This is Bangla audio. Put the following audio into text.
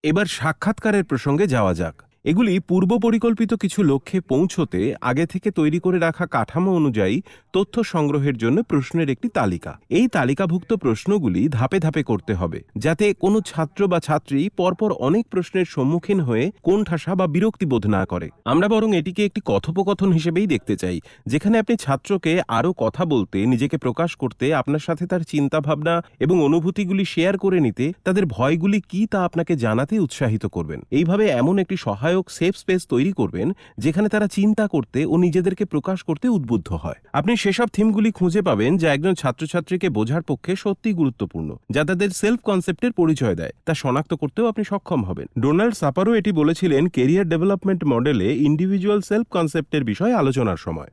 এবার সাক্ষাৎকারের প্রসঙ্গে যাওয়া যাক। এগুলি পূর্ব পরিকল্পিত কিছু লক্ষ্যে পৌঁছতে আগে থেকে তৈরি করে রাখা কাঠামো অনুযায়ী তথ্য সংগ্রহের জন্য প্রশ্নের একটি তালিকা। এই তালিকাভুক্ত প্রশ্নগুলি ধাপে ধাপে করতে হবে, যাতে কোনো ছাত্র বা ছাত্রী পরপর অনেক প্রশ্নের সম্মুখীন হয়ে কোণঠাসা বা বিরক্তি বোধ না করে। আমরা বরং এটিকে একটি কথোপকথন হিসেবেই দেখতে চাই, যেখানে আপনি ছাত্রকে আরও কথা বলতে, নিজেকে প্রকাশ করতে, আপনার সাথে তার চিন্তাভাবনা এবং অনুভূতিগুলি শেয়ার করে নিতে, তাদের ভয়গুলি কি তা আপনাকে জানাতে উৎসাহিত করবেন। এইভাবে এমন একটি সহায়ক সেফ স্পেস তৈরি করবেন যেখানে তারা চিন্তা করতে ও নিজেদেরকে প্রকাশ করতে উদ্বুদ্ধ হয়। আপনি সেসব থিমগুলি খুঁজে পাবেন যা একজন ছাত্রছাত্রীকে বোঝার পক্ষে সত্যিই গুরুত্বপূর্ণ, যা তাদের সেলফ কনসেপ্টের পরিচয় দেয়, তা শনাক্ত করতেও আপনি সক্ষম হবেন। ডোনাল্ড সাপারও এটি বলেছিলেন কেরিয়ার ডেভেলপমেন্ট মডেলে ইন্ডিভিজুয়াল সেলফ কনসেপ্টের বিষয়ে আলোচনার সময়।